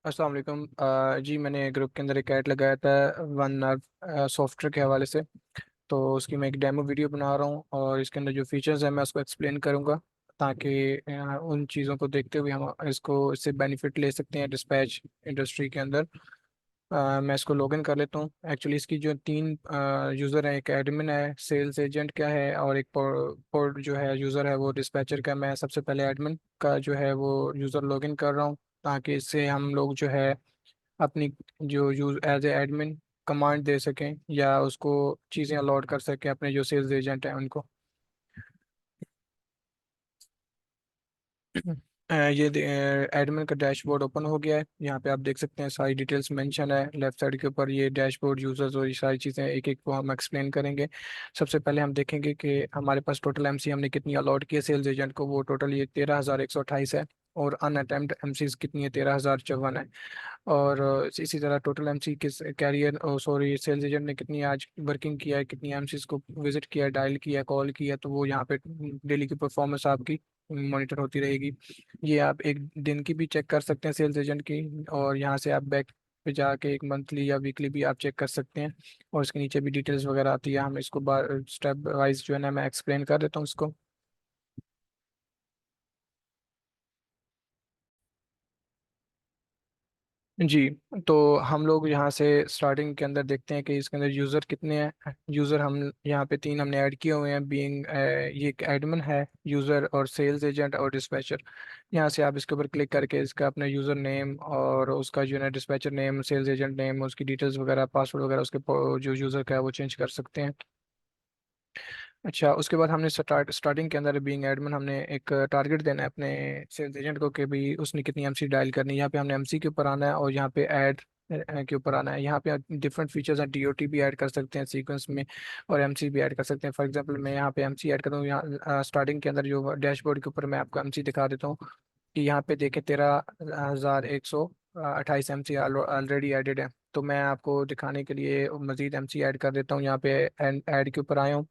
अस्सलाम वालेकुम। जी मैंने ग्रुप के अंदर एक ऐड लगाया था वन नर्व सॉफ्टवेयर के हवाले से। तो उसकी मैं एक डेमो वीडियो बना रहा हूँ और इसके अंदर जो फीचर्स हैं मैं उसको एक्सप्लेन करूँगा, ताकि उन चीज़ों को देखते हुए हम इससे बेनिफिट ले सकते हैं डिस्पैच इंडस्ट्री के अंदर। मैं इसको लॉगिन कर लेता हूँ। एक्चुअली इसकी जो तीन यूज़र हैं, एक एडमिन है, सेल्स एजेंट का है और एक पोर्ट जो है यूज़र है वो डिस्पैचर का। मैं सबसे पहले एडमिन का जो है वो यूज़र लॉगिन कर रहा हूँ, ताकि इससे हम लोग जो है अपनी जो use as a admin command दे सकें या उसको चीज़ें अलॉट कर सकें अपने जो सेल्स एजेंट हैं उनको। ये एडमिन का डैशबोर्ड ओपन हो गया है। यहाँ पे आप देख सकते हैं सारी डिटेल्स मेंशन है लेफ्ट साइड के ऊपर। ये डैशबोर्ड यूजर्स और ये सारी चीज़ें एक एक को हम एक्सप्लेन करेंगे। सबसे पहले हम देखेंगे कि हमारे पास टोटल एमसी हमने कितनी अलॉट की है सेल्स एजेंट को। वो टोटल ये 13,128 है। और अनअटेम्प्ट एमसीज कितनी है, 13,054 है। और इसी तरह टोटल एमसी किस कैरियर सॉरी सेल्स एजेंट ने कितनी आज वर्किंग किया है, कितनी एमसीज को विजिट किया है, डायल किया है, कॉल किया है, तो वो यहाँ पे डेली की परफॉर्मेंस आपकी मॉनिटर होती रहेगी। ये आप एक दिन की भी चेक कर सकते हैं सेल्स एजेंट की। और यहाँ से आप बैक पे जाके एक मंथली या वीकली भी आप चेक कर सकते हैं। और इसके नीचे भी डिटेल्स वगैरह आती है। हम इसको बार स्टेप वाइज जो है ना मैं एक्सप्लेन कर देता हूँ इसको। जी, तो हम लोग यहाँ से स्टार्टिंग के अंदर देखते हैं कि इसके अंदर यूज़र कितने हैं। यूज़र हम यहाँ पे तीन हमने ऐड किए हुए हैं, बीइंग ये एक एडमिन है, यूज़र और सेल्स एजेंट और डिस्पैचर। यहाँ से आप इसके ऊपर क्लिक करके इसका अपना यूज़र नेम और उसका जो है dispatcher name, sales agent name, उसकी डिटेल्स वगैरह, पासवर्ड वगैरह उसके जो यूज़र का है वो चेंज कर सकते हैं। अच्छा, उसके बाद हमने स्टार्टिंग के अंदर बीइंग एडमिन हमने एक टारगेट देना है अपने सेल्स एजेंट को कि भाई उसने कितनी एमसी डायल करनी है। यहाँ पे हमने एमसी के ऊपर आना है और यहाँ पे ऐड के ऊपर आना है। यहाँ पे डिफरेंट फीचर्स हैं, टीओटी भी ऐड कर सकते हैं सीक्वेंस में और एमसी भी ऐड कर सकते हैं। फॉर एग्जांपल मैं यहाँ पे एमसी ऐड करता हूँ। यहाँ स्टार्टिंग के अंदर जो डैशबोर्ड के ऊपर मैं आपको एमसी दिखा देता हूँ कि यहाँ पे देखें 13,128 एम सी ऑलरेडी एडेड है। तो मैं आपको दिखाने के लिए मजीद एम सी ऐड कर देता हूँ। यहाँ पे ऐड के ऊपर आया हूँ।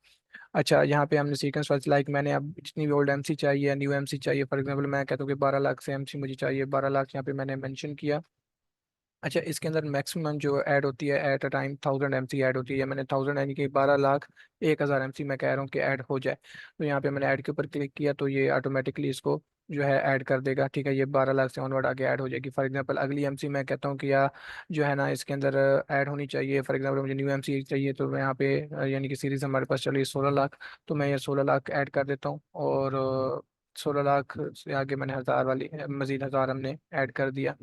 अच्छा, यहाँ पे हमने सीक्वेंस वाइज लाइक मैंने अब जितनी भी ओल्ड एमसी चाहिए, न्यू एमसी चाहिए, फॉर एग्जांपल मैं कहता हूँ कि 12 लाख से एमसी मुझे चाहिए, 12 लाख यहाँ पे मैंने मेंशन किया। अच्छा, इसके अंदर मैक्सिमम जो ऐड होती है at a time 1,000 MC add होती है। मैंने 1,000 यानी कि 12,01,000 एमसी मैं कह रहा हूँ कि ऐड हो जाए। तो यहाँ पे मैंने ऐड के ऊपर क्लिक किया तो ये ऑटोमेटिकली इसको जो है ऐड कर देगा। ठीक है, ये 12 लाख से ऑनवर्ड आगे ऐड हो जाएगी। फॉर एग्जांपल अगली एमसी मैं कहता हूँ कि या जो है ना इसके अंदर ऐड होनी चाहिए। फॉर एग्जांपल मुझे न्यू एमसी चाहिए तो मैं यहाँ पे यानी कि सीरीज हमारे पास चलिए 16 लाख, तो मैं ये 16 लाख ऐड कर देता हूँ। और 16 लाख से आगे मैंने हज़ार वाली मजीद हज़ार हमने ऐड कर दिया।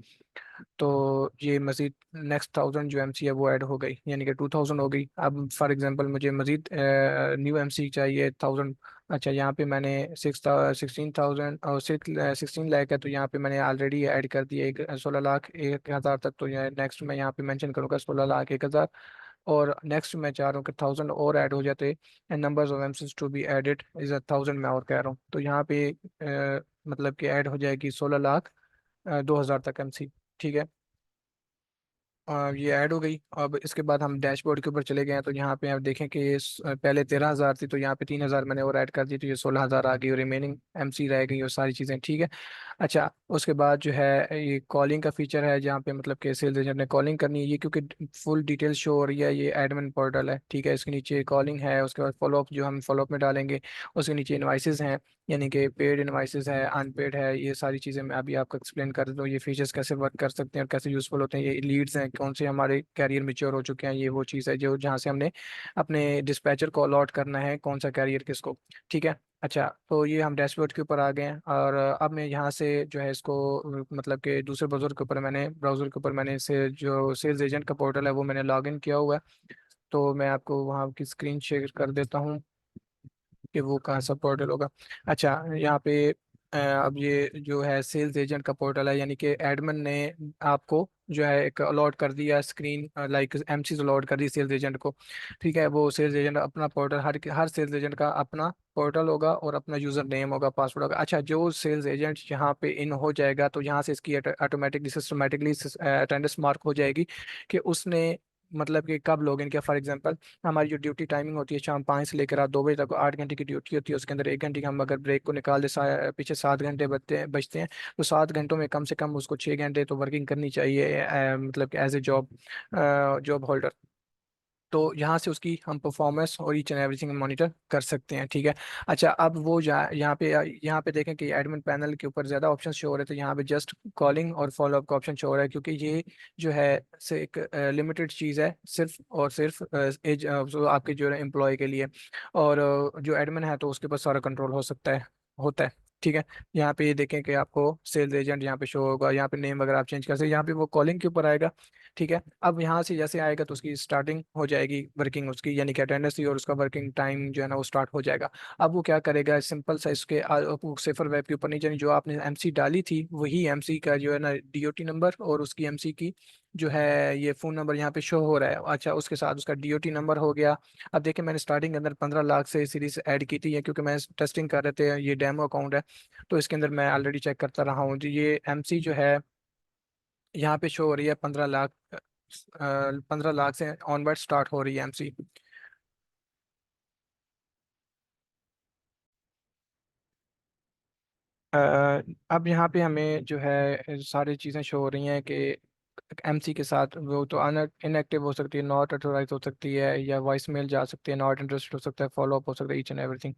तो ये मजीद नेक्स्ट 1,000 जो एमसी है वो ऐड हो गई, यानी कि 2,000 हो गई। अब फॉर एग्जांपल मुझे मजीद न्यू एमसी चाहिए 1,000। अच्छा, यहाँ पे मैंने 16,000 और 16 लाख है, तो यहाँ पे मैंने ऑलरेडी ऐड कर दिया एक 16,01,000 तक। तो ये नेक्स्ट मैं यहाँ पे मेंशन करूँगा 16,01,000। और नेक्स्ट मैं चाह रहा हूँ कि 1,000 और ऐड हो जाते। And numbers of MCs to be added is 1,000 मैं और कह रहा हूँ। तो यहाँ पे मतलब कि ऐड हो जाएगी 16 लाख 2,000 तक एमसी। ठीक है, ये ऐड हो गई। अब इसके बाद हम डैशबोर्ड के ऊपर चले गए हैं। तो यहाँ पे आप देखें कि पहले 13,000 थी, तो यहाँ पे 3,000 मैंने और ऐड कर दी, तो ये 16,000 आ गई और रिमेनिंग एमसी रह गई और सारी चीज़ें। ठीक है। अच्छा, उसके बाद जो है ये कॉलिंग का फीचर है, जहाँ पे मतलब कि सेल्स एजेंट ने कॉलिंग करनी है। ये क्योंकि फुल डिटेल शो हो रही है, ये एडमिन पोर्टल है। ठीक है, इसके नीचे कॉलिंग है, उसके बाद फॉलोअप जो हम फॉलोअप में डालेंगे, उसके नीचे इनवाइसेस हैं, यानी कि पेड इनवाइसेस है, अनपेड है। ये सारी चीज़ें मैं अभी आपको एक्सप्लेन कर देता हूँ, ये फीचर्स कैसे वर्क कर सकते हैं और कैसे यूज़फुल होते हैं। ये लीड्स हैं, कौन से हमारे कैरियर मेच्योर हो चुके हैं, ये वो चीज़ है जो जहाँ से हमने अपने डिस्पैचर को अलॉट करना है कौन सा कैरियर किसको। ठीक है। अच्छा, तो ये हम डैशबोर्ड के ऊपर आ गए हैं और अब मैं यहाँ से जो है इसको मतलब कि दूसरे ब्राउज़र के ऊपर मैंने इसे जो सेल्स एजेंट का पोर्टल है वो मैंने लॉग इन किया हुआ है। तो मैं आपको वहाँ की स्क्रीन शेयर कर देता हूँ कि वो कहाँ सा पोर्टल होगा। अच्छा, यहाँ पे अब ये जो है सेल्स एजेंट का पोर्टल है, यानी कि एडमिन ने आपको जो है एक अलॉट कर दिया स्क्रीन, लाइक एमसीज अलॉट कर दी सेल्स एजेंट को। ठीक है, वो सेल्स एजेंट अपना पोर्टल, हर हर सेल्स एजेंट का अपना पोर्टल होगा और अपना यूजर नेम होगा, पासवर्ड होगा। अच्छा, जो सेल्स एजेंट यहाँ पे इन हो जाएगा तो यहाँ से इसकी ऑटोमेटिकली सिस्टमेटिकली अटेंडेंस मार्क हो जाएगी कि उसने मतलब कि कब लॉग इन किया। फॉर एग्जांपल हमारी जो ड्यूटी टाइमिंग होती है शाम 5 से लेकर रात 2 बजे तक, 8 घंटे की ड्यूटी होती है, उसके अंदर 1 घंटे की हम अगर ब्रेक को निकाल दे, पीछे 7 घंटे बचते हैं। तो 7 घंटों में कम से कम उसको 6 घंटे तो वर्किंग करनी चाहिए, मतलब कि एज ए जॉब होल्डर। तो यहाँ से उसकी हम परफॉर्मेंस और ईच एंड एवरीथिंग मॉनिटर कर सकते हैं, ठीक है। अच्छा, अब वो यहाँ पे देखें कि एडमिन पैनल के ऊपर ज़्यादा ऑप्शन शो हो रहे थे, यहाँ पे जस्ट कॉलिंग और फॉलोअप का ऑप्शन शो हो रहा है, क्योंकि ये जो है से एक लिमिटेड चीज़ है, सिर्फ और सिर्फ एज जो आपके जो एम्प्लॉय के लिए। और जो एडमिन है तो उसके पास सारा कंट्रोल हो सकता है, होता है, ठीक है। यहाँ पे ये देखें कि आपको सेल्स एजेंट यहाँ पे शो होगा, यहाँ पे नेम वगैरह आप चेंज कर सकते हैं, यहाँ पे वो कॉलिंग के ऊपर आएगा, ठीक है। अब यहाँ से जैसे आएगा तो उसकी स्टार्टिंग हो जाएगी वर्किंग उसकी, यानी कि अटेंडेंस ही, और उसका वर्किंग टाइम जो है ना वो स्टार्ट हो जाएगा। अब वो क्या करेगा, सिंपल सा इसके वो सेफर वेब के ऊपर नहीं जानी, जो आपने एमसी डाली थी वही एमसी का जो है ना डीओटी नंबर और उसकी एमसी की जो है ये फ़ोन नंबर यहाँ पे शो हो रहा है। अच्छा, उसके साथ उसका डीओटी नंबर हो गया। अब देखिए मैंने स्टार्टिंग के अंदर 15 लाख से सीरीज ऐड की थी, ये क्योंकि मैं टेस्टिंग कर रहे थे, ये डेमो अकाउंट है, तो इसके अंदर मैं ऑलरेडी चेक करता रहा हूँ जी। ये एमसी जो है यहाँ पे शो हो रही है 15 लाख, 15 लाख से ऑनवर्ड स्टार्ट हो रही है एमसी। अब यहाँ पे हमें जो है सारी चीज़ें शो हो रही हैं कि एमसी के साथ वो तो इनएक्टिव हो सकती है, नॉट ऑथोराइज हो सकती है, या वॉइस मेल जा सकती है, नॉट इंटरेस्टेड हो सकता है, फॉलो अप हो सकता है, ईच एंड एवरीथिंग।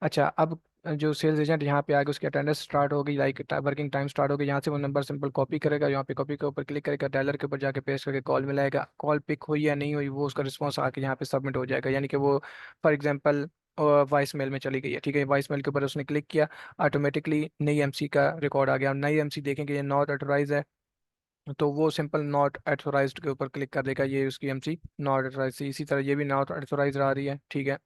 अच्छा, अब जो सेल्स एजेंट यहाँ पे आगे उसकी अटेंडेंस स्टार्ट हो गई, लाइक वर्किंग टाइम स्टार्ट हो गई, यहाँ से वो नंबर सिंपल कॉपी करेगा, यहाँ पे कॉपी के ऊपर क्लिक करेगा, डायलर के ऊपर जाके पेस्ट करके कॉल मिलाएगा, कॉल पिक हुई या नहीं हुई वो उसका रिस्पॉन्स आके यहाँ पे सबमिट हो जाएगा, यानी कि वो फॉर एग्जांपल वॉइस मेल में चली गई है, ठीक है। वॉइस मेल के ऊपर उसने क्लिक किया, ऑटोमेटिकली नई एमसी का रिकॉर्ड आ गया। नई एमसी देखेंगे ये नॉट ऑथोराइज है, तो वो सिंपल नॉट ऑथोराइज्ड के ऊपर क्लिक कर देगा, ये उसकी एमसी नॉट ऑथोराइज थी। इसी तरह ये भी नॉट ऑथोराइज आ रही है, ठीक है।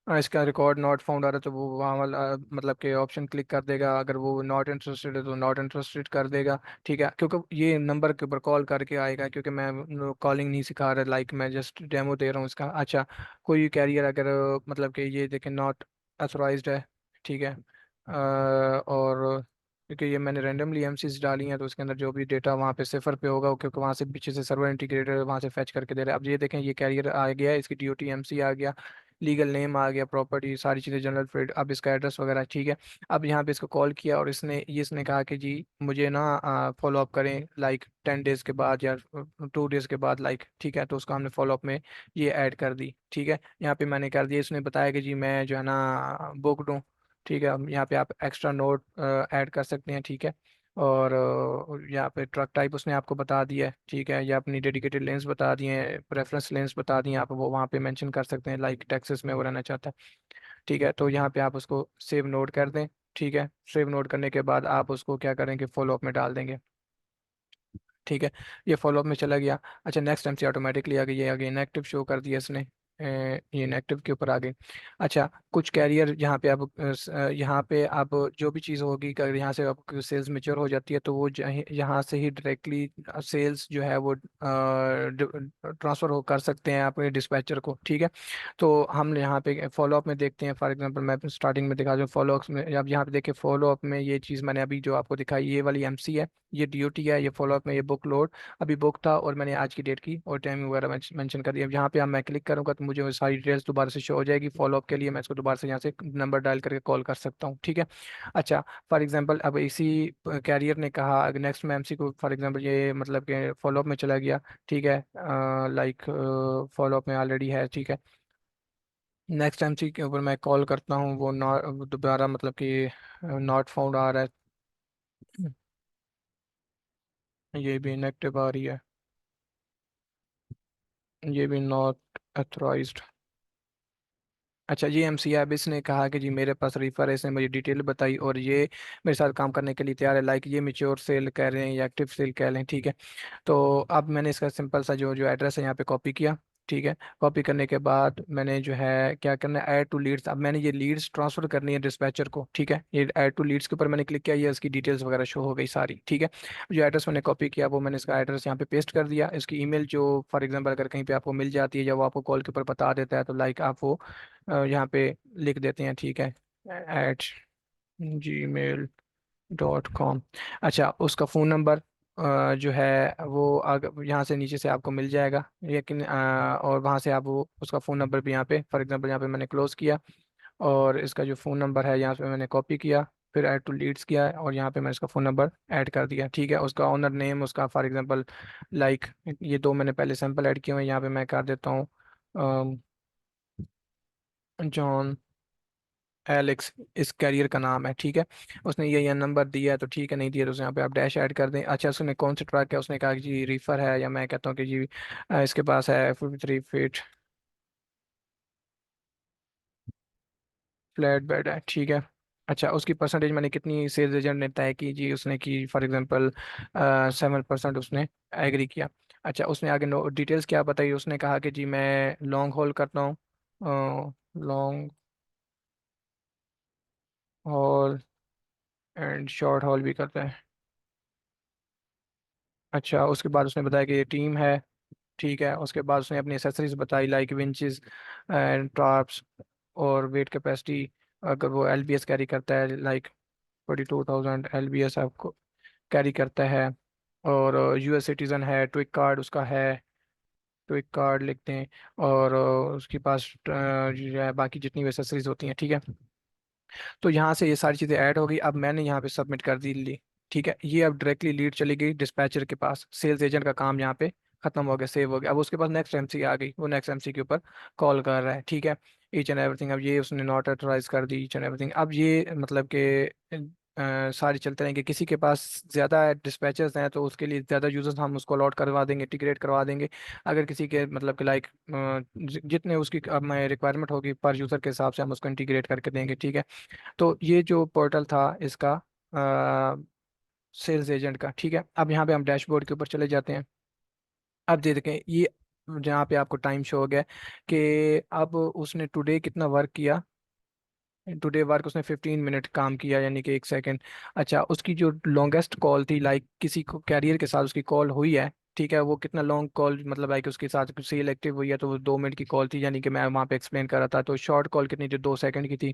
इसका रिकॉर्ड नॉट फाउंड आ रहा है तो वो वहाँ वाला मतलब कि ऑप्शन क्लिक कर देगा, अगर वो नॉट इंटरेस्टेड है तो नॉट इंटरेस्टेड कर देगा, ठीक है। क्योंकि ये नंबर के ऊपर कॉल करके आएगा, क्योंकि मैं कॉलिंग नहीं सिखा रहा, लाइक मैं जस्ट डेमो दे रहा हूँ इसका। अच्छा, कोई कैरियर अगर मतलब कि ये देखें नॉट अथोराइज्ड है, ठीक है। और क्योंकि ये मैंने रैंडमली एमसीज डाली हैं तो उसके अंदर जो भी डेटा वहाँ पे सिफर पे होगा, क्योंकि वहाँ से पीछे से सर्वर इंटीग्रेटर वहाँ से फैच करके दे रहा है। अब ये देखें ये कैरियर आ गया है, इसकी डीओटी एमसी आ गया, लीगल नेम आ गया, प्रॉपर्टी सारी चीज़ें, जनरल फील्ड, अब इसका एड्रेस वगैरह, ठीक है। अब यहाँ पे इसको कॉल किया और इसने कहा कि जी मुझे ना फॉलो अप करें लाइक 10 डेज के बाद या 2 डेज के बाद, लाइक, ठीक है। तो उसको हमने फॉलो अप में ये ऐड कर दी, ठीक है। यहाँ पे मैंने कर दिया, इसने बताया कि जी मैं जो है ना बुकड हूँ, ठीक है। अब यहाँ पे आप एक्स्ट्रा नोट ऐड कर सकते हैं, ठीक है। और यहाँ पे ट्रक टाइप उसने आपको बता दिया है, ठीक है। या अपनी डेडिकेटेड लेंस बता दिए हैं, प्रेफरेंस लेंस बता दिए, आप वो वहाँ पे मेंशन कर सकते हैं, लाइक टेक्सास में वो रहना चाहता है, ठीक है। तो यहाँ पे आप उसको सेव नोट कर दें, ठीक है। सेव नोट करने के बाद आप उसको क्या करेंगे, फॉलो अप में डाल देंगे, ठीक है। ये फॉलोअप में चला गया। अच्छा, नेक्स्ट एमसी ऑटोमेटिकली आ गई, ये आगे इनएक्टिव शो कर दिया इसने, ये इनएक्टिव के ऊपर आ गई। अच्छा, कुछ कैरियर यहाँ पे आप यहाँ पे आप जो भी चीज़ होगी, अगर यहाँ से आपको सेल्स मेच्योर हो जाती है तो वो यहाँ से ही डायरेक्टली सेल्स जो है वो ट्रांसफ़र हो कर सकते हैं अपने डिस्पैचर को, ठीक है। तो हम यहाँ पे फॉलोअप में देखते हैं, फॉर एग्जांपल मैं स्टार्टिंग में दिखा दूँ फॉलोअप में, अब यहाँ पे देखिए फॉलोअप में ये चीज़ मैंने अभी जो आपको दिखाई, ये वाली एमसी है, ये डीओटी है, ये फॉलोअप में ये बुक लोड अभी बुक था, और मैंने आज की डेट की और टाइम वगैरह मेंशन कर दिया। अब यहाँ पे अब मैं क्लिक करूँगा तो मुझे वो सारी डिटेल्स दोबारा से शो हो जाएगी। फॉलोअप के लिए मैं इसको दोबारा से यहाँ से नंबर डायल करके कॉल कर सकता हूँ, ठीक है। अच्छा, फॉर एग्जांपल अब इसी कैरियर ने कहा अगर नेक्स्ट में एमसी को, फॉर एग्जांपल ये मतलब कि फॉलोअप में चला गया, ठीक है। लाइक फॉलोअप में ऑलरेडी है, ठीक है। नेक्स्ट एमसी के ऊपर मैं कॉल करता हूँ, वो नॉट दोबारा मतलब कि नॉट फाउंड आ रहा है, ये भी इनएक्टिव आ रही है, ये भी नॉट अथोराइज्ड। अच्छा, ये एमसी अब इसने कहा कि जी मेरे पास रिफर है, इसने मुझे डिटेल बताई और ये मेरे साथ काम करने के लिए तैयार है, लाइक ये मेच्योर सेल कह रहे हैं या एक्टिव सेल कह रहे हैं, ठीक है। तो अब मैंने इसका सिंपल सा जो जो एड्रेस है यहाँ पे कॉपी किया, ठीक है। कॉपी करने के बाद मैंने जो है क्या करना है, ऐड टू लीड्स, अब मैंने ये लीड्स ट्रांसफर करनी है डिस्पैचर को, ठीक है। ये ऐड टू लीड्स के ऊपर मैंने क्लिक किया, ये इसकी डिटेल्स वगैरह शो हो गई सारी, ठीक है। जो एड्रेस मैंने कॉपी किया वो मैंने इसका एड्रेस यहाँ पे पेस्ट कर दिया, इसकी ईमेल जो फॉर एग्जांपल अगर कहीं पे आपको मिल जाती है या वो आपको कॉल के ऊपर बता देता है तो लाइक आप वो यहाँ पे लिख देते हैं, ठीक है, @gmail.com। अच्छा, उसका फ़ोन नंबर जो है वो यहाँ से नीचे से आपको मिल जाएगा, लेकिन और वहाँ से आप वो उसका फ़ोन नंबर भी यहाँ पे, फॉर एग्जांपल यहाँ पे मैंने क्लोज किया और इसका जो फ़ोन नंबर है यहाँ पे मैंने कॉपी किया, फिर ऐड टू लीड्स किया और यहाँ पे मैंने इसका फ़ोन नंबर ऐड कर दिया। ठीक है, उसका ऑनर नेम उसका फॉर एग्जांपल लाइक, ये दो मैंने पहले सैंपल ऐड किए हुए हैं, यहाँ पे मैं कर देता हूँ जॉन एलेक्स, इस कैरियर का नाम है। ठीक है, उसने ये नंबर दिया है तो ठीक है, नहीं दिया तो उसे यहाँ पे आप डैश ऐड कर दें। अच्छा, उसने कौन सा ट्रक है, उसने कहा कि जी रीफर है, या मैं कहता हूँ कि जी इसके पास है 53 फीट फ्लैट बेड है। ठीक है, अच्छा उसकी परसेंटेज मैंने कितनी सेल्स एजेंट ने तय की जी, उसने की फॉर एग्जांपल 7% उसने एग्री किया। अच्छा, उसने आगे नो डिटेल्स क्या बताई, उसने कहा कि जी मैं लॉन्ग हॉल करता हूँ, long haul and short hall भी करता है। अच्छा, उसके बाद उसने बताया कि ये टीम है। ठीक है, उसके बाद उसने अपनी एसेसरीज बताई लाइक विंचेस एंड ट्राप्स और वेट कैपेसिटी, अगर वो एलबीएस कैरी करता है लाइक 42,000 एलबीएस आपको कैरी करता है, और यूएस सिटीजन है, ट्विक कार्ड उसका है, ट्विक कार्ड लिखते हैं, और उसके पास जो है बाकी जितनी भी एसेसरीज होती हैं। ठीक है, तो यहाँ से ये सारी चीज़ें ऐड हो गई, अब मैंने यहाँ पे सबमिट कर दी ली। ठीक है, ये अब डायरेक्टली लीड चली गई डिस्पैचर के पास, सेल्स एजेंट का काम यहाँ पे खत्म हो गया, सेव हो गया। अब उसके पास नेक्स्ट एमसी आ गई, वो नेक्स्ट एमसी के ऊपर कॉल कर रहा है। ठीक है, ईच एंड एवरीथिंग, अब ये उसने नॉट ऑथराइज कर दी ईच एंड एवरीथिंग। अब ये मतलब कि सारी चलते रहेंगे, किसी के पास ज़्यादा डिस्पैचर्स हैं तो उसके लिए ज़्यादा यूजर्स हम उसको अलॉट करवा देंगे, इंटीग्रेट करवा देंगे। अगर किसी के मतलब कि लाइक जितने उसकी अब रिक्वायरमेंट होगी पर यूज़र के हिसाब से हम उसको इंटीग्रेट करके देंगे। ठीक है, तो ये जो पोर्टल था इसका सेल्स एजेंट का। ठीक है, अब यहाँ पे हम डैशबोर्ड के ऊपर चले जाते हैं। अब दे देखें ये जहाँ पे आपको टाइम शो हो गया कि अब उसने टुडे कितना वर्क किया, टुडे वर्क उसने 15 मिनट काम किया, यानी कि 1 सेकंड। अच्छा, उसकी जो लॉन्गेस्ट कॉल थी लाइक किसी को कैरियर के साथ उसकी कॉल हुई है, ठीक है, वो कितना लॉन्ग कॉल मतलब लाइक उसके साथ कुछ सेल एक्टिव हुई है तो वो 2 मिनट की कॉल थी, यानी कि मैं वहाँ पे एक्सप्लेन कर रहा था। तो शॉर्ट कॉल कितनी थी, 2 सेकंड की थी।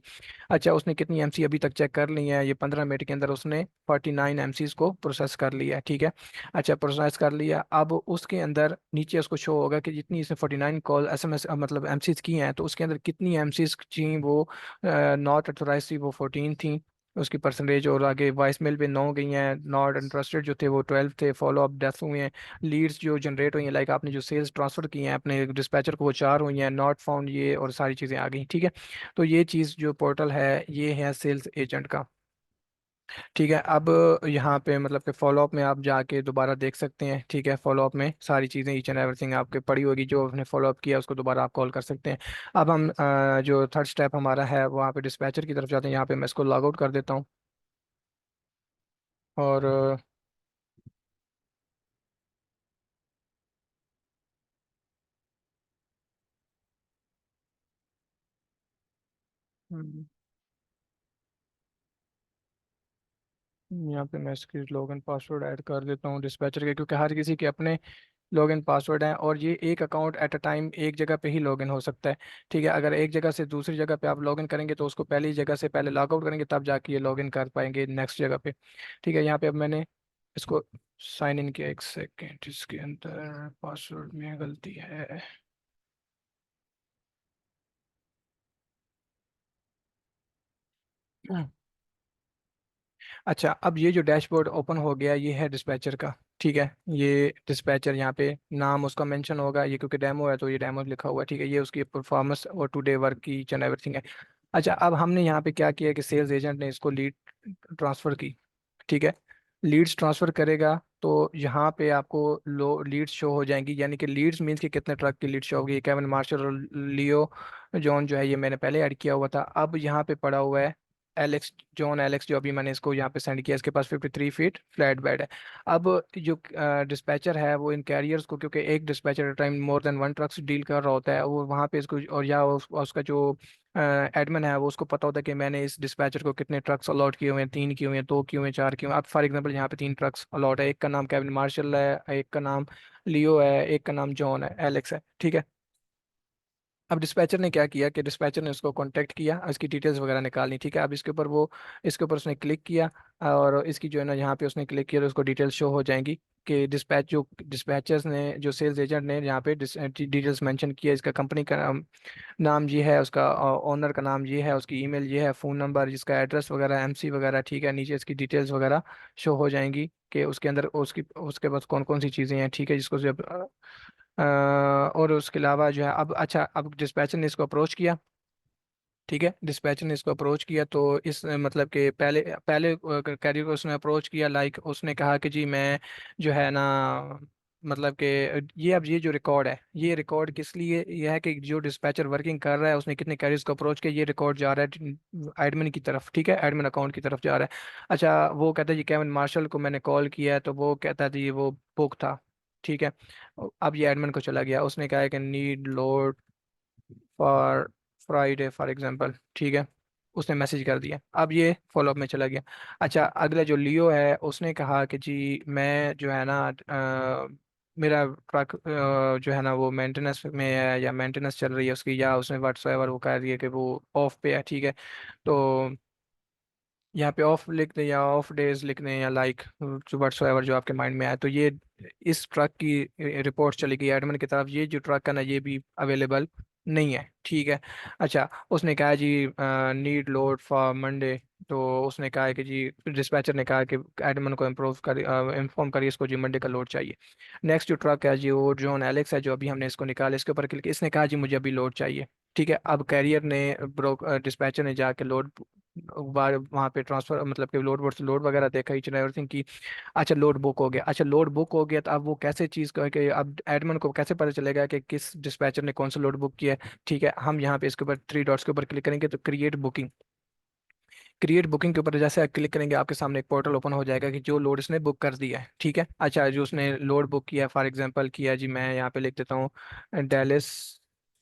अच्छा, उसने कितनी एमसी अभी तक चेक कर ली है, ये 15 मिनट के अंदर उसने 49 एमसीज को प्रोसेस कर लिया है। ठीक है, अच्छा प्रोसेस कर लिया, अब उसके अंदर नीचे उसको शो होगा कि जितनी इसने 49 कॉल SMS मतलब एमसीज की हैं, तो उसके अंदर कितनी एमसीज थी वो नॉट अथोराइज थी वो 14 थी उसकी परसेंटेज, और आगे वॉइस मेल पे 9 गई हैं, नॉट इंटरेस्टेड जो थे वो 12 थे, फॉलो अप डेथ हुए हैं, लीड्स जो जनरेट हुई हैं लाइक आपने जो सेल्स ट्रांसफर की हैं अपने डिस्पैचर को वो 4 हुई हैं, नॉट फाउंड ये और सारी चीज़ें आ गई। ठीक है, तो ये चीज़ जो पोर्टल है ये है सेल्स एजेंट का। ठीक है, अब यहाँ पे मतलब कि फॉलोअप में आप जाके दोबारा देख सकते हैं। ठीक है, फॉलोअप में सारी चीज़ें ईच एंड एवरीथिंग आपके पड़ी होगी, जो आपने फॉलोअप किया उसको दोबारा आप कॉल कर सकते हैं। अब हम जो थर्ड स्टेप हमारा है वहाँ पे डिस्पैचर की तरफ जाते हैं, यहाँ पे मैं इसको लॉग आउट कर देता हूँ और हम्म, यहाँ पे मैं इसकी लॉगिन पासवर्ड ऐड कर देता हूँ डिस्पैचर के, क्योंकि हर किसी के अपने लॉगिन पासवर्ड हैं और ये एक अकाउंट एट अ टाइम एक जगह पे ही लॉगिन हो सकता है। ठीक है, अगर एक जगह से दूसरी जगह पे आप लॉगिन करेंगे तो उसको पहली जगह से पहले लॉग आउट करेंगे तब जाके ये लॉगिन कर पाएंगे नेक्स्ट जगह पे। ठीक है, यहाँ पे अब मैंने इसको साइन इन किया, 1 सेकेंड, इसके अंदर पासवर्ड में गलती है। अच्छा, अब ये जो डैशबोर्ड ओपन हो गया ये है डिस्पैचर का। ठीक है, ये डिस्पैचर यहाँ पे नाम उसका मेंशन होगा, ये क्योंकि डेमो है तो ये डेमो लिखा हुआ है। ठीक है, ये उसकी परफॉर्मेंस और टुडे वर्क की ईच एंड एवरीथिंग है। अच्छा, अब हमने यहाँ पे क्या किया कि सेल्स एजेंट ने इसको लीड ट्रांसफ़र की। ठीक है, लीड्स ट्रांसफ़र करेगा तो यहाँ पे आपको लो लीड्स शो हो जाएंगी, यानी कि लीड्स मीन्स कि कितने ट्रक की लीड शो होगी, केविन मार्शल और लियो जॉन जो है ये मैंने पहले ऐड किया हुआ था। अब यहाँ पे पड़ा हुआ है एलेक्स, जॉन एलेक्स, जो अभी मैंने इसको यहाँ पे सेंड किया, इसके पास 53 फीट फ्लैट बेड है। अब जो डिस्पैचर है वो इन कैरियर्स को, क्योंकि एक dispatcher at time more than one trucks deal कर रहा होता है, वो वहाँ पे इसको और या उसका जो एडमिन है वो उसको पता होता है कि मैंने इस डिस्पैचर को कितने ट्रक्स अलॉट किए हुए हैं, 3 किए हुए हैं, 2 किए हुए हैं, 4 किए हुए हैं। अब फॉर एग्जांपल यहाँ पे 3 ट्रक्स अलॉट है, एक का नाम केविन मार्शल है, एक का नाम लियो है, एक का नाम जॉन है, एलेक्स है। ठीक है, अब डिस्पैचर ने क्या किया कि डिस्पैचर ने उसको कांटेक्ट किया, इसकी डिटेल्स वगैरह निकालनी। ठीक है, अब इसके ऊपर वो इसके ऊपर उसने क्लिक किया और इसकी जो है ना यहाँ पे उसने क्लिक किया तो उसको डिटेल्स शो हो जाएंगी। कि डिस्पैचर्स ने, जो सेल्स एजेंट ने यहाँ पे डिटेल्स मेंशन किया, इसका कंपनी का नाम ये है, उसका ओनर का नाम ये है, उसकी ईमेल ये है, फ़ोन नंबर, जिसका एड्रेस वगैरह, एमसी वगैरह, ठीक है, नीचे इसकी डिटेल्स वगैरह शो हो जाएंगी कि उसके अंदर उसके पास कौन कौन सी चीज़ें हैं, ठीक है, जिसको जब और उसके अलावा जो है, अब अच्छा, अब डिस्पैचर ने इसको अप्रोच किया, ठीक है, डिस्पैचर ने इसको अप्रोच किया, तो इस मतलब कि पहले पहले कैरियर को उसने अप्रोच किया, लाइक उसने कहा कि जी मैं जो है ना, मतलब कि ये, अब ये जो रिकॉर्ड है, ये रिकॉर्ड किस लिए ये है कि जो डिस्पैचर वर्किंग कर रहा है उसने कितने कैरियर्स को अप्रोच किया, ये रिकॉर्ड जा रहा है एडमिन की तरफ, ठीक है, एडमिन अकाउंट की तरफ जा रहा है। अच्छा, वो कहता है जी केविन मार्शल को मैंने कॉल किया है, तो वो कहता है जी वो बुक था, ठीक है। अब ये एडमिन को चला गया, उसने कहा है कि need load for Friday for example, ठीक है, उसने मैसेज कर दिया, अब ये फॉलोअप में चला गया। अच्छा, अगला जो लियो है, उसने कहा कि जी मैं जो है ना मेरा ट्रक जो है ना वो मेंटेनेंस में है, या मेंटेनेंस चल रही है उसकी, या उसने व्हाट्सएवर वो कह रही है कि वो ऑफ पे है, ठीक है। तो यहाँ पे ऑफ लिख दें या ऑफ डेज लिख दें, या लाइक जो व्हाट्सएवर जो आपके माइंड में आए, तो ये इस ट्रक की रिपोर्ट चली गई एडमिन की तरफ, ये जो ट्रक है ना ये भी अवेलेबल नहीं है, ठीक है। अच्छा, उसने कहा जी नीड लोड फॉर मंडे, तो उसने कहा है कि जी डिस्पैचर ने कहा कि एडमिन को इम्प्रूव कर इन्फॉर्म करिए इसको, जी मंडे का लोड चाहिए। नेक्स्ट जो ट्रक है जी, वो जॉन एलेक्स है, जो अभी हमने इसको निकाला, इसके ऊपर क्लिक, इसने कहा जी मुझे अभी लोड चाहिए, ठीक है। अब कैरियर ने डिस्पैचर ने जाके लोड वहाँ पे ट्रांसफर, मतलब कि लोड बोर्ड से लोड वगैरह देखा, ईच एंड एवरीथिंग की। अच्छा, लोड बुक हो गया, अच्छा लोड बुक हो गया, तो अब वो कैसे चीज़ का कि अब एडमिन को कैसे पता चलेगा कि किस डिस्पैचर ने कौन सा लोड बुक किया है, ठीक है। हम यहाँ पे इसके ऊपर थ्री डॉट्स के ऊपर क्लिक करेंगे, तो क्रिएट बुकिंग के ऊपर जैसे क्लिक करेंगे, आपके सामने एक पोर्टल ओपन हो जाएगा कि जो लोड इसने बुक कर दिया है, ठीक है। अच्छा, जो उसने लोड बुक किया, फॉर एग्जांपल किया जी, मैं यहाँ पे लिख देता हूँ Dallas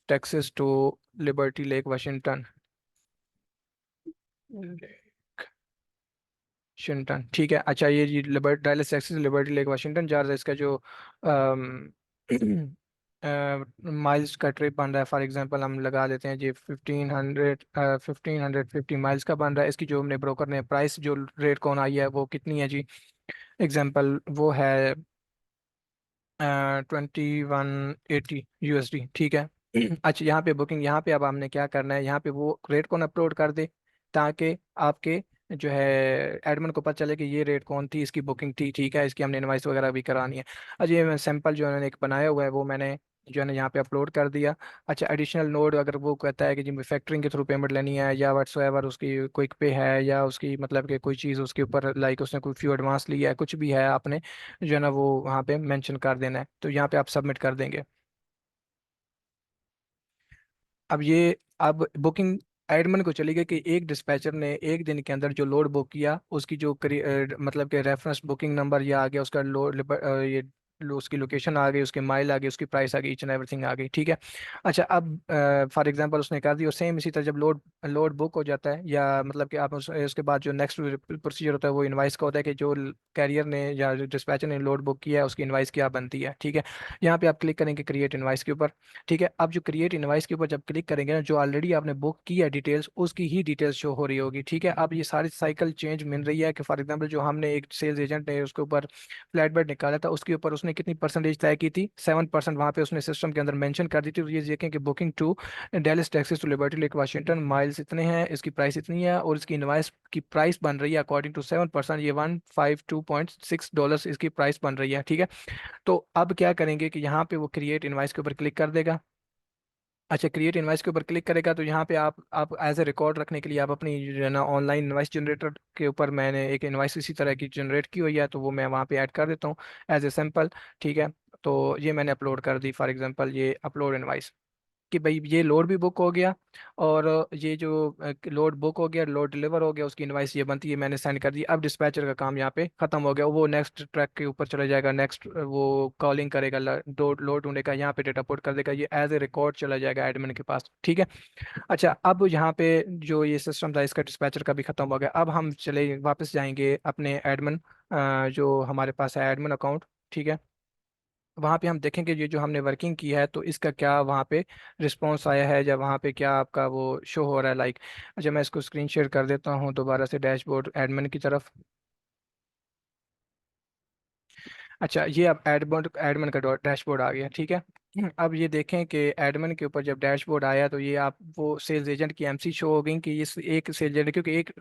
Texas to Liberty Lake Washington, Washington, ठीक है। अच्छा, ये जी Dallas Texas Liberty Lake Washington जा रहा है, इसका जो माइल्स का ट्रिप बन रहा है, फॉर एग्जांपल हम लगा लेते हैं जी 1550 माइल्स का बन रहा है, इसकी जो हमने ब्रोकर ने प्राइस जो रेट कौन आई है वो कितनी है जी, एग्जांपल वो है 2180 USD, ठीक है। अच्छा, यहाँ पे बुकिंग, यहाँ पे अब हमने क्या करना है, यहाँ पे वो रेट कौन अपलोड कर दे, ताकि आपके जो है एडमिन को पता चले कि ये रेट कौन थी, इसकी बुकिंग थी, ठीक है, इसकी हमने इनवाइस वगैरह भी करानी है। अच्छा, ये सैंपल जो मैंने एक बनाया हुआ है वो मैंने जो है ना यहाँ पे अपलोड कर दिया। अच्छा, एडिशनल नोड अगर वो कहता है कि जी फैक्टरिंग के थ्रू पेमेंट लेनी है, या व्हाट्सएवर उसकी क्विक पे है, या उसकी मतलब कि कोई चीज़ उसके ऊपर लाइक उसने कोई फ्यू एडवांस लिया है, कुछ भी है, आपने जो है ना वो वहाँ पे मेंशन कर देना है, तो यहाँ पे आप सबमिट कर देंगे। अब ये, अब बुकिंग एडमिन को चली गई कि एक डिस्पैचर ने एक दिन के अंदर जो लोड बुक किया, उसकी जो मतलब कि रेफरेंस बुकिंग नंबर ये आ गया, उसका ये उसकी लोकेशन आ गई, उसके माइल आ गई, उसकी प्राइस आ गई, ईच एंड एवरीथिंग आ गई, ठीक है। अच्छा, अब फॉर एग्जांपल उसने कर दी, और सेम इसी तरह जब लोड लोड बुक हो जाता है, या मतलब कि आप उसके बाद जो नेक्स्ट प्रोसीजर होता है वो इनवाइस का होता है कि जो कैरियर ने या डिस्पैचर ने लोड बुक किया है उसकी इनवाइस क्या बनती है, ठीक है। यहाँ पे आप क्लिक करेंगे क्रिएट इनवाइस के ऊपर, ठीक है। अब जो क्रिएट इनवाइस के ऊपर जब क्लिक करेंगे ना, जो ऑलरेडी आपने बुक की है डिटेल्स, उसकी ही डिटेल्स शो हो रही होगी, ठीक है। अब ये सारी साइकिल चेंज मिल रही है कि फॉर एग्जांपल जो हमने एक सेल्स एजेंट ने उसके ऊपर फ्लैट बेड निकाला था, उसके ऊपर उसने कितनी परसेंटेज तय की थी, 7%, वहाँ पे उसने सिस्टम के अंदर मेंशन कर दी थी। तो ये देखें कि booking to Dallas Texas to Liberty Lake Washington, miles इतने हैं, इसकी प्राइस इतनी है, और इसकी इनवाइस की प्राइस बन रही है अकॉर्डिंग टू 7%, ये $152.6 इसकी प्राइस बन रही है, ठीक है। तो अब क्या करेंगे कि यहाँ पे वो क्रिएट इनवाइस के ऊपर क्लिक कर देगा। अच्छा, क्रिएट इनवाइस के ऊपर क्लिक करेगा, तो यहाँ पे आप एज ए रिकॉर्ड रखने के लिए आप अपनी जो है ना ऑनलाइन इनवाइस जनरेटर के ऊपर मैंने एक इनवाइस इसी तरह की जनरेट की हुई है, तो वो मैं वहाँ पे ऐड कर देता हूँ एज ए सैम्पल, ठीक है। तो ये मैंने अपलोड कर दी, फॉर एग्जांपल ये अपलोड इनवाइस, कि भाई ये लोड भी बुक हो गया, और ये जो लोड बुक हो गया, लोड डिलीवर हो गया, उसकी इनवाइस ये बनती है, मैंने सेंड कर दी। अब डिस्पैचर का काम यहाँ पे खत्म हो गया, वो नेक्स्ट ट्रैक के ऊपर चला जाएगा, नेक्स्ट वो कॉलिंग करेगा, लोड ढूंढेगा, यहाँ पे डेटा पुट कर देगा, ये एज ए रिकॉर्ड चला जाएगा एडमिन के पास, ठीक है। अच्छा, अब यहाँ पे जो ये सिस्टम था इसका डिस्पैचर का भी खत्म हो गया। अब हम चले वापस जाएंगे अपने एडमिन, जो हमारे पास है एडमिन अकाउंट, ठीक है। वहाँ पे हम देखेंगे ये जो हमने वर्किंग की है, तो इसका क्या वहाँ पे रिस्पॉन्स आया है, या वहाँ पे क्या आपका वो शो हो रहा है, लाइक। अच्छा, मैं इसको स्क्रीन शेयर कर देता हूँ दोबारा से डैशबोर्ड एडमिन की तरफ। अच्छा, ये अब एडमन एडमन का डैशबोर्ड आ गया, ठीक है। अब ये देखें कि एडमन के ऊपर जब डैशबोर्ड आया तो ये आप वो सेल्स एजेंट की एमसी शो हो गई कि इस एक सेल्स एजेंट, क्योंकि एक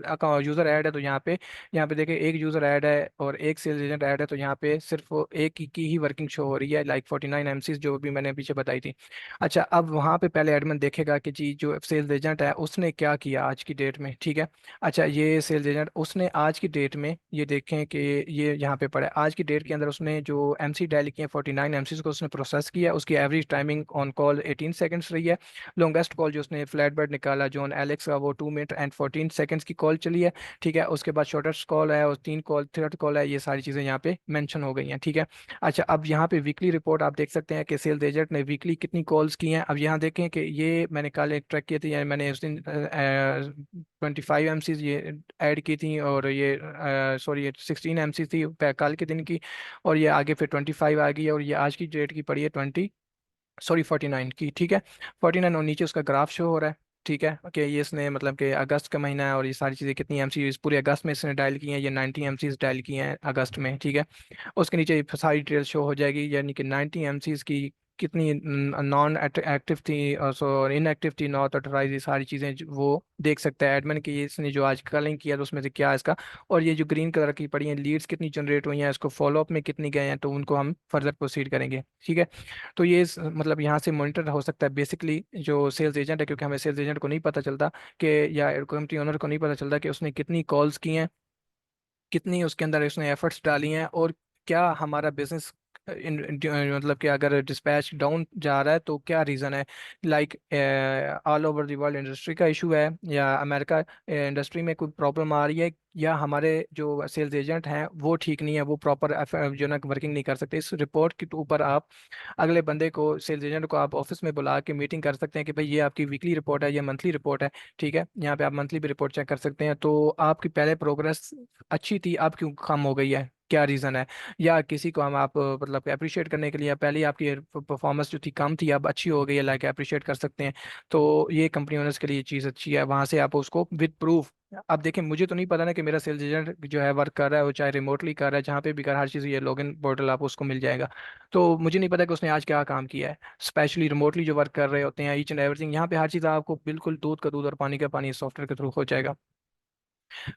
यूज़र ऐड है तो यहाँ पे देखें एक यूज़र ऐड है और एक सेल्स एजेंट ऐड है, तो यहाँ पे सिर्फ वो एक की ही वर्किंग शो हो रही है, लाइक 49 एमसीज जो भी मैंने पीछे बताई थी। अच्छा, अब वहाँ पे पहले एडमन देखेगा कि जी जो सेल्स एजेंट है उसने क्या किया आज की डेट में, ठीक है। अच्छा, ये सेल्स एजेंट उसने आज की डेट में, ये देखें कि ये यहाँ पे पड़ा है आज की डेट के अंदर उसने जो एमसी डायल किए 49 एमसीज को उसने प्रोसेस किया, उसकी average timing on call 18 seconds रही है। लॉन्गेस्ट कॉल जो उसने फ्लैट बेड निकाला जॉन एलेक्स का, वो 2 मिनट एंड 14 सेकंड्स की कॉल चली है, ठीक है। उसके बाद शॉर्टेस्ट कॉल है और 3 कॉल, थर्ड कॉल है, ये सारी चीज़ें यहाँ पे मेंशन हो गई हैं, ठीक है। अच्छा, अब यहाँ पे वीकली रिपोर्ट आप देख सकते हैं कि सेल्स एजेंट ने वीकली कितनी कॉल्स की हैं। अब यहाँ देखें कि ये मैंने कल एक ट्रैक किए थे, यानी मैंने उस दिन 25 एम सी ये ऐड की थी, और ये सॉरी ये 16 एम सी थी कल के दिन की, और ये आगे फिर 25 आ गई है, और ये आज की डेट की पड़ी है 49 की, ठीक है। 49 और नीचे उसका ग्राफ शो हो रहा है, ठीक है, कि ये इसने मतलब कि अगस्त का महीना है और ये सारी चीज़ें कितनी एमसी इस पूरे अगस्त में इसने डायल की हैं, ये 90 एमसीज डायल की हैं अगस्त में, ठीक है। उसके नीचे सारी डिटेल शो हो जाएगी, यानी कि 90 एमसीज की कितनी नॉन एक्टिव थी और सो इनएक्टिव थी, नॉट ऑथराइज, ये सारी चीज़ें वो देख सकता है एडमिन की, इसने जो आज कलिंग किया तो उसमें से क्या है इसका। और ये जो ग्रीन कलर की पड़ी हैं लीड्स कितनी जनरेट हुई हैं, इसको फॉलोअप में कितनी गए हैं, तो उनको हम फर्दर प्रोसीड करेंगे, ठीक है। तो ये मतलब यहाँ से मॉनिटर हो सकता है बेसिकली जो सेल्स एजेंट है, क्योंकि हमें सेल्स एजेंट को नहीं पता चलता कि, या कंपनी ओनर को नहीं पता चलता कि उसने कितनी कॉल्स की हैं, कितनी उसके अंदर उसने एफर्ट्स डाली हैं, और क्या हमारा बिजनेस मतलब कि अगर डिस्पैच डाउन जा रहा है तो क्या रीज़न है, like all over the world industry का इशू है, या अमेरिका इंडस्ट्री में कोई प्रॉब्लम आ रही है, या हमारे जो सेल्स एजेंट हैं वो ठीक नहीं है, वो प्रॉपर जो ना वर्किंग नहीं कर सकते। इस रिपोर्ट के ऊपर आप अगले बंदे को, सेल्स एजेंट को आप ऑफिस में बुला के मीटिंग कर सकते हैं कि भाई ये आपकी वीकली रिपोर्ट है, ये मंथली रिपोर्ट है, ठीक है। यहाँ पे आप मंथली भी रिपोर्ट चेक कर सकते हैं, तो आपकी पहले प्रोग्रेस अच्छी थी, अब क्यों कम हो गई है, क्या रीज़न है। या किसी को हम आप मतलब अप्रिशिएट करने के लिए, पहले ही आपकी परफॉर्मेंस जो थी कम थी अब अच्छी हो गई है, लाइक अप्रिशिएट कर सकते हैं। तो ये कंपनी ओनर्स के लिए ये चीज़ अच्छी है, वहाँ से आप उसको विद प्रूफ। अब देखें, मुझे तो नहीं पता ना कि मेरा सेल्स एजेंट जो है वर्क कर रहा है, वो चाहे रिमोटली कर रहा है, जहाँ पे भी कर, हर चीज़ ये लॉगिन पोर्टल आप उसको मिल जाएगा। तो मुझे नहीं पता कि उसने आज क्या काम किया है, स्पेशली रिमोटली जो वर्क कर रहे होते हैं, ईच एंड एवरीथिंग, यहाँ पे हर चीज़ आपको बिल्कुल दूध का दूध और पानी का पानी सॉफ्टवेयर के थ्रू हो जाएगा।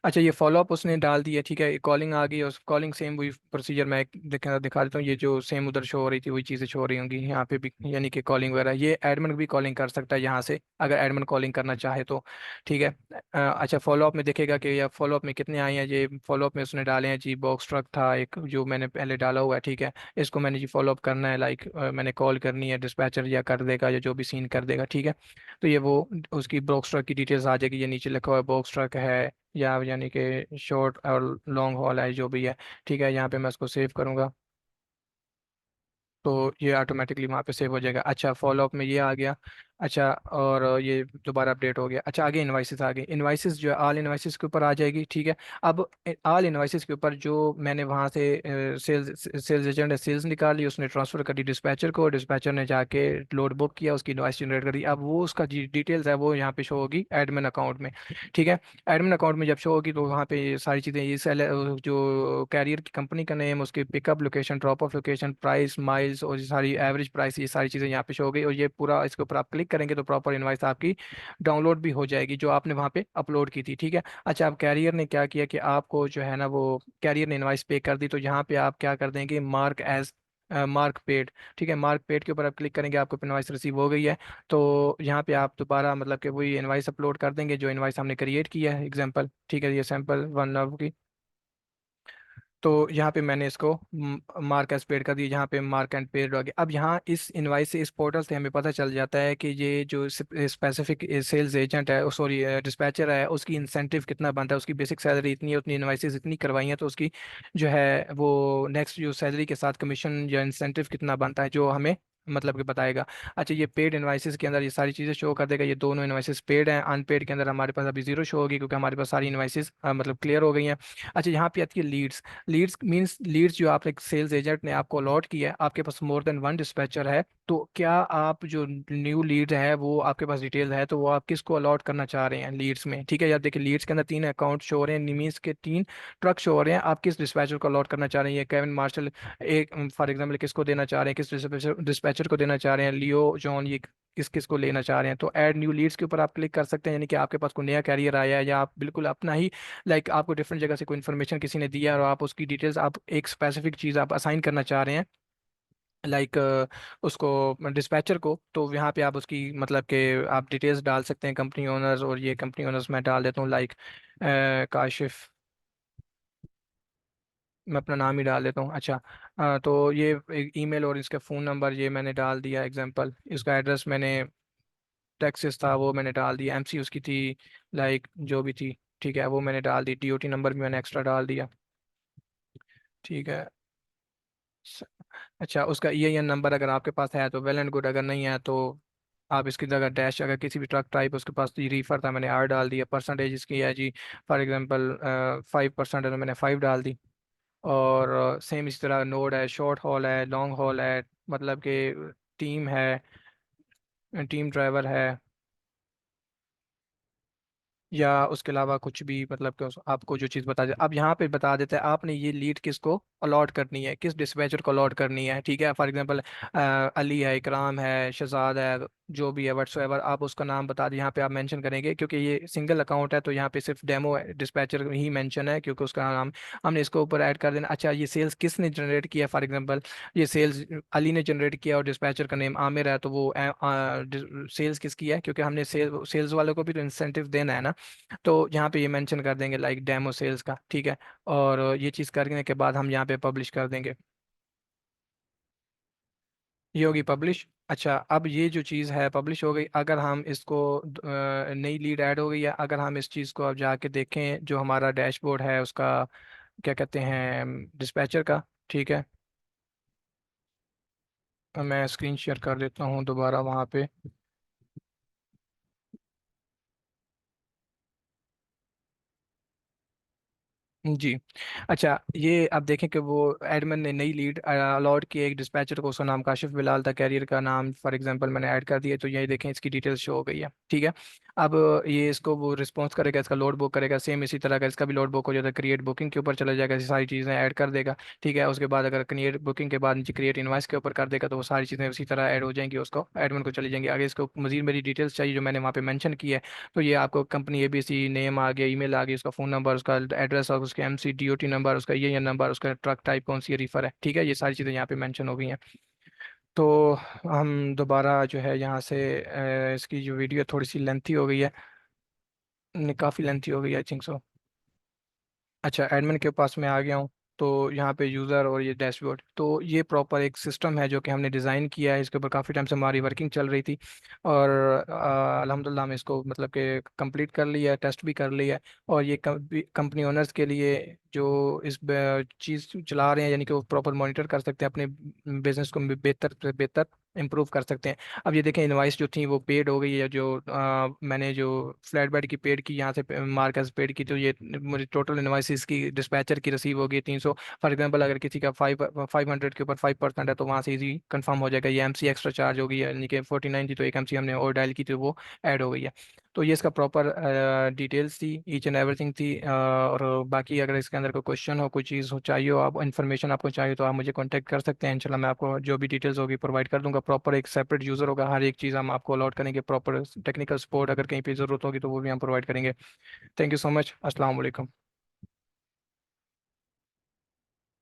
अच्छा, ये फॉलोअप उसने डाल दिया, ठीक है, कॉलिंग आ गई, और कॉलिंग सेम वही प्रोसीजर मैं दिखा दिखा देता हूँ, ये जो सेम उधर शो हो रही थी वही चीज़ें शो हो रही होंगी यहाँ पे भी, यानी कि कॉलिंग वगैरह ये एडमिन भी कॉलिंग कर सकता है यहाँ से, अगर एडमिन कॉलिंग करना चाहे तो, ठीक है। अच्छा, फॉलोअप में देखेगा कि या फॉलोअप में कितने आए हैं, ये फॉलोअप में उसने डाले हैं जी, बॉक्स ट्रक था एक जो मैंने पहले डाला हुआ है, ठीक है। इसको मैंने जी फॉलोअप करना है, लाइक मैंने कॉल करनी है, डिस्पैचर या कर देगा या जो भी सीन कर देगा, ठीक है। तो ये वो उसकी बॉक्स ट्रक की डिटेल्स आ जाएगी, ये नीचे लिखा हुआ है बॉक्स ट्रक है, या यानी कि शॉर्ट और लॉन्ग हॉल है जो भी है, ठीक है। यहाँ पे मैं उसको सेव करूँगा तो ये ऑटोमेटिकली वहाँ पे सेव हो जाएगा। अच्छा, फॉलोअप में ये आ गया। अच्छा, और ये दोबारा अपडेट हो गया। अच्छा, आगे इनवाइसेस आ गए, इनवाइसेस जो है ऑल इनवाइसेस के ऊपर आ जाएगी, ठीक है। अब ऑल इनवाइसेस के ऊपर जो मैंने वहाँ से सेल्स एजेंट ने सेल्स निकाली, उसने ट्रांसफ़र कर दी डिस्पैचर को, डिस्पैचर ने जाके लोड बुक किया, उसकी इनवाइस जनरेट कर दी। अब वो उसका डिटेल्स है वो यहाँ पे शो होगी एडमिन अकाउंट में, ठीक है। एडमिन अकाउंट में जब शो होगी तो वहाँ पे ये सारी चीज़ें, ये जो कैरियर की कंपनी का नेम, उसकी pickup location, drop of location, price, miles, और ये सारी एवरेज प्राइस, ये सारी चीज़ें यहाँ पे शो हो गई, और ये पूरा इसके ऊपर आप क्लिक करेंगे तो प्रॉपर इनवाइस आपकी डाउनलोड भी हो जाएगी जो आपने वहाँ पे अपलोड की थी, ठीक है। अच्छा, अब कैरियर ने क्या किया कि आपको जो है ना वो कैरियर ने इनवाइस पे कर दी, तो यहाँ पे आप क्या कर देंगे, मार्क एज मार्क पेड, ठीक है। मार्क पेड के ऊपर आप क्लिक करेंगे, आपको इनवाइस रिसीव हो गई है। तो यहाँ पे आप दोबारा मतलब कि वही इनवाइस अपलोड कर देंगे जो इनवाइस हमने क्रिएट किया है, एग्जांपल, ठीक है, ये सैंपल वन की। तो यहाँ पे मैंने इसको मार्क एज पेड कर दिया, यहाँ पे मार्क एंड पेड हो गया। अब यहाँ इस इनवाइस से, इस पोर्टल से हमें पता चल जाता है कि ये जो स्पेसिफिक सेल्स एजेंट है, सॉरी डिस्पैचर है, उसकी इंसेंटिव कितना बनता है, उसकी बेसिक सैलरी इतनी है, उतनी इनवाइसेस इतनी करवाई हैं, तो उसकी जो है वो नेक्स्ट जो सैलरी के साथ कमीशन या इंसेंटिव कितना बनता है जो हमें मतलब कि बताएगा। अच्छा, ये पेड इनवाइसेस के अंदर ये सारी चीज़ें शो कर देगा, ये दोनों इनवाइसेस पेड हैं, अनपेड के अंदर हमारे पास अभी जीरो शो होगी क्योंकि हमारे पास सारी इनवाइसेस मतलब क्लियर हो गई हैं। अच्छा, यहाँ पे आती है लीड्स। लीड्स मींस लीड्स जो आप एक सेल्स एजेंट ने आपको अलॉट किया है, आपके पास मोर देन वन डिस्पैचर है, तो क्या आप जो न्यू लीड है वो आपके पास डिटेल है, तो वो आप किसको अलॉट करना चाह रहे हैं लीड्स में? ठीक है यार, देखिए लीड्स के अंदर तीन अकाउंट शो हो रहे हैं, निमीज के तीन ट्रक शो हो रहे हैं। आप किस डिस्पैचर को अलॉट करना चाह रहे हैं? ये केविन मार्शल एक फॉर एग्जाम्पल किसको देना चाह रहे हैं, किस डिस्पैचर को देना चाह रहे हैं, लियो जॉन, ये किस किस को लेना चाह रहे हैं? तो ऐड न्यू लीड्स के ऊपर आप क्लिक कर सकते हैं, यानी कि आपके पास कोई नया कैरियर आया है या आप बिल्कुल अपना ही लाइक आपको डिफरेंट जगह से कोई इन्फॉर्मेशन किसी ने दिया है और आप उसकी डिटेल्स, आप एक स्पेसिफिक चीज़ आप असाइन करना चाह रहे हैं लाइक उसको डिस्पैचर को। तो यहाँ पे आप उसकी मतलब कि आप डिटेल्स डाल सकते हैं, कंपनी ओनर्स, और ये कंपनी ओनर्स मैं डाल देता हूँ लाइक काशिफ, मैं अपना नाम ही डाल देता हूँ। अच्छा तो ये ईमेल और इसका फ़ोन नंबर ये मैंने डाल दिया एग्जांपल, इसका एड्रेस मैंने टेक्सास था वो मैंने डाल दिया, एमसी उसकी थी लाइक जो भी थी, ठीक है वो मैंने डाल दी, डीओटी नंबर भी मैंने एक्स्ट्रा डाल दिया, ठीक है। स- अच्छा उसका ईआईएन नंबर अगर आपके पास है तो वेल एंड गुड, अगर नहीं है तो आप इसकी जगह डैश, अगर किसी भी ट्रक टाइप उसके पास ये रीफर था मैंने आर डाल दिया, परसेंटेज इसकी है जी फॉर एग्जांपल 5% है तो मैंने 5 डाल दी। और सेम इसी तरह नोड है, शॉर्ट हॉल है, लॉन्ग हॉल है, मतलब कि टीम है, टीम ड्राइवर है, या उसके अलावा कुछ भी, मतलब कि आपको जो चीज़ बता दे। अब यहाँ पे बता देता है आपने ये लीड किसको अलॉट करनी है, किस डिस्पैचर को अलॉट करनी है, ठीक है। फॉर एग्जांपल अली है, इकराम है, शहजाद है, जो भी है वट्सएवर, आप उसका नाम बता दें, यहाँ पे आप मेंशन करेंगे क्योंकि ये सिंगल अकाउंट है तो यहाँ पे सिर्फ डेमो डिस्पैचर ही मेंशन है क्योंकि उसका नाम हमने इसको ऊपर ऐड कर देना। अच्छा ये सेल्स किसने जनरेट किया, फॉर एग्जांपल ये सेल्स अली ने जनरेट किया और डिस्पैचर का नेम आमिर है, तो वो सेल्स किसकी है, क्योंकि हमने सेल्स वालों को भी तो इंसेंटिव देना है ना। तो यहाँ पे ये मेंशन कर देंगे लाइक डेमो सेल्स का, ठीक है। और ये चीज़ करने के बाद हम यहाँ पे पब्लिश कर देंगे, ये होगी पब्लिश। अच्छा अब ये जो चीज़ है पब्लिश हो गई, अगर हम इसको नई लीड ऐड हो गई है, अगर हम इस चीज़ को अब जाके देखें जो हमारा डैशबोर्ड है उसका क्या कहते हैं डिस्पैचर का, ठीक है। मैं स्क्रीन शेयर कर देता हूँ दोबारा वहाँ पे। जी। अच्छा ये आप देखें कि वो एडमिन ने नई लीड अलॉट की एक डिस्पैचर को, उसका नाम काशिफ बिलाल था, कैरियर का नाम फॉर एग्जांपल मैंने ऐड कर दिया, तो ये देखें इसकी डिटेल्स शो हो गई है, ठीक है। अब ये इसको वो रिस्पॉन्स करेगा, इसका लोड बुक करेगा, सेम इसी तरह का इसका भी लोड बुक हो जाता है, क्रिएट बुकिंग के ऊपर चला जाएगा, ऐसी सारी चीज़ें ऐड कर देगा, ठीक है। उसके बाद अगर क्रिएट बुकिंग के बाद नीचे क्रिएट इनवाइस के ऊपर कर देगा तो वो सारी चीज़ें उसी तरह ऐड हो जाएंगी, उसको एडमिन को चली जाएंगी। आगे इसको मजीद मेरी डिटेल्स चाहिए जो मैंने वहाँ पे मेंशन की है, तो ये आपको कंपनी एबीसी नेम आ गया, ईमेल आ गई, उसका फ़ोन नंबर, उसका एड्रेस और उसके एमसी डीओटी नंबर, उसका ये नंबर, उसका ट्रक टाइप कौन सी रिफर है, ठीक है। ये सारी चीज़ें यहाँ पे मेंशन हो गई हैं। तो हम दोबारा जो है यहाँ से इसकी जो वीडियो थोड़ी सी लेंथी हो गई है, काफ़ी लेंथी हो गई है आई थिंक सो। अच्छा एडमिन के पास मैं आ गया हूँ, तो यहाँ पे यूज़र और ये डैशबोर्ड, तो ये प्रॉपर एक सिस्टम है जो कि हमने डिज़ाइन किया है, इसके ऊपर काफ़ी टाइम से हमारी वर्किंग चल रही थी। और अल्हम्दुलिल्लाह हमने इसको मतलब कि कंप्लीट कर लिया है, टेस्ट भी कर लिया है। और ये कंपनी ओनर्स के लिए जो इस चीज़ चला रहे हैं, यानी कि वो प्रॉपर मॉनिटर कर सकते हैं अपने बिजनेस को, बेहतर से बेहतर इम्प्रूव कर सकते हैं। अब ये देखें इनवाइस जो थी वो पेड हो गई है, जो मैंने जो फ्लैट बेड की पेड की यहाँ से मार्कस पेड की, तो ये मुझे टोटल इनवाइसिस की डिस्पैचर की रिसीव होगी 300। फॉर एग्जांपल अगर किसी का 500 के ऊपर 5% है तो वहाँ से इजी कंफर्म हो जाएगा। ये एमसी एक्स्ट्रा चार्ज होगी, यानी कि 49 थी तो एक एमसी हमने और डायल की तो वो ऐड हो गई है। तो ये इसका प्रॉपर डिटेल्स थी, ईच एंड एवरीथिंग थी। और बाकी अगर इसके अंदर कोई क्वेश्चन हो, कोई चीज़ हो चाहिए हो, आप इन्फॉर्मेशन आपको चाहिए तो आप मुझे कांटेक्ट कर सकते हैं, इंशाल्लाह मैं आपको जो भी डिटेल्स होगी प्रोवाइड कर दूंगा। प्रॉपर एक सेपरेट यूज़र होगा, हर एक चीज़ हम आपको अलॉट करेंगे, प्रॉपर टेक्निकल सपोर्ट अगर कहीं पे ज़रूरत होगी तो वो भी हम प्रोवाइड करेंगे। थैंक यू सो मच, अस्सलाम वालेकुम।